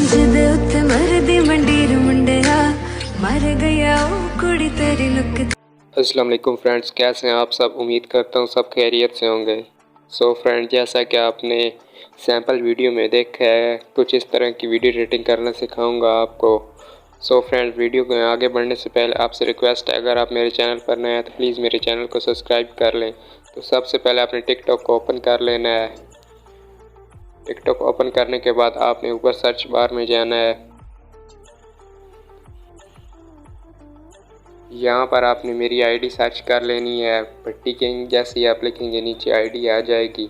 मंच दे उत्ते मरदी मंडीर मुंडिया मर गया ओ कुड़ी तेरी लुक। अस्सलाम वालेकुम फ्रेंड्स, कैसे हैं आप सब। उम्मीद करता हूँ सब खैरियत से होंगे। सो फ्रेंड, जैसा कि आपने सैम्पल वीडियो में देखा है, कुछ इस तरह की वीडियो एडिटिंग करना सिखाऊंगा आपको। सो फ्रेंड, वीडियो को आगे बढ़ने से पहले आपसे रिक्वेस्ट है, अगर आप मेरे चैनल पर नए हैं तो प्लीज़ मेरे चैनल को सब्सक्राइब कर लें। तो सबसे पहले आपने टिकटॉक को ओपन कर लेना है। टिकटॉक ओपन करने के बाद आपने ऊपर सर्च बार में जाना है। यहाँ पर आपने मेरी आईडी सर्च कर लेनी है। पट्टी के जैसे ही आप लिखेंगे नीचे आईडी आ जाएगी।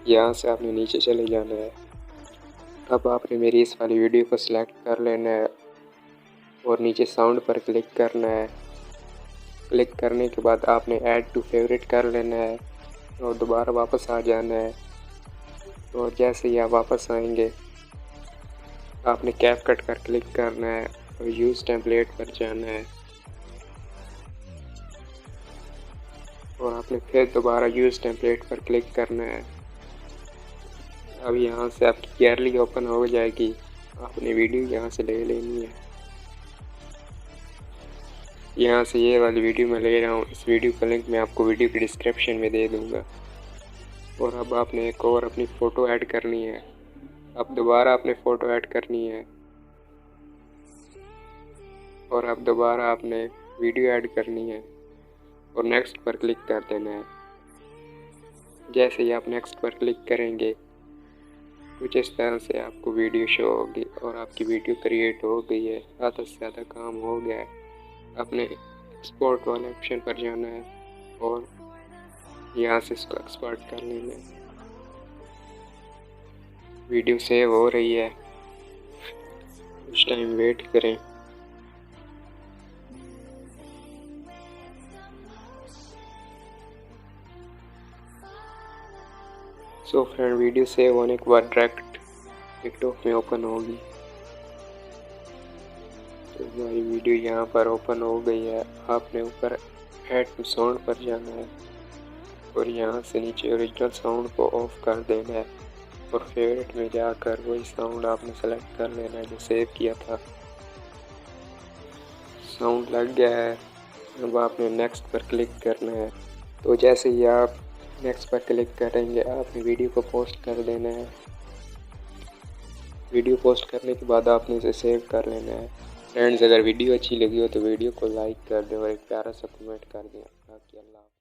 यहाँ से आपने नीचे चले जाना है। अब आपने मेरी इस वाली वीडियो को सिलेक्ट कर लेना है और नीचे साउंड पर क्लिक करना है। क्लिक करने के बाद आपने ऐड टू फेवरेट कर लेना है और दोबारा वापस आ जाना है। और जैसे ही आप वापस आएंगे आपने कैपकट पर क्लिक करना है और यूज़ टेम्पलेट पर जाना है और आपने फिर दोबारा यूज़ टेम्पलेट पर क्लिक करना है। अब यहाँ से आपकी गैलरी ओपन हो जाएगी। आपने वीडियो यहाँ से ले लेनी है। यहाँ से ये वाली वीडियो मैं ले रहा हूँ। इस वीडियो का लिंक मैं आपको वीडियो के डिस्क्रिप्शन में दे दूँगा। और अब आपने एक और अपनी फ़ोटो ऐड करनी है। अब दोबारा आपने फ़ोटो ऐड करनी है और अब दोबारा आपने वीडियो ऐड करनी है और नेक्स्ट पर क्लिक कर देना है। जैसे ही आप नेक्स्ट पर क्लिक करेंगे कुछ इस तरह से आपको वीडियो शो होगी और आपकी वीडियो क्रिएट हो गई है। ज़्यादा से ज़्यादा काम हो गया है। अपने एक्सपोर्ट वाले ऑप्शन पर जाना है और यहाँ से इसको एक्सपोर्ट कर लेना है। वीडियो सेव हो रही है, कुछ टाइम वेट करें। सो फ्रेंड, वीडियो सेव होने के बाद डायरेक्ट टिकटॉक में ओपन होगी। तो हमारी वीडियो यहाँ पर ओपन हो गई है। आपने ऊपर ऐड टू साउंड पर जाना है और यहाँ से नीचे ओरिजिनल साउंड को ऑफ कर देना है और फेवरेट में जाकर वही साउंड आपने सेलेक्ट कर लेना है जो सेव किया था। साउंड लग गया है। अब आपने नेक्स्ट पर क्लिक करना है। तो जैसे ही आप नेक्स्ट पर क्लिक करेंगे आपने वीडियो को पोस्ट कर देना है। वीडियो पोस्ट करने के बाद आपने इसे सेव कर लेना है। फ्रेंड्स, अगर वीडियो अच्छी लगी हो तो वीडियो को लाइक कर दें और एक प्यारा सा कमेंट कर दें। बाकी अल्लाह।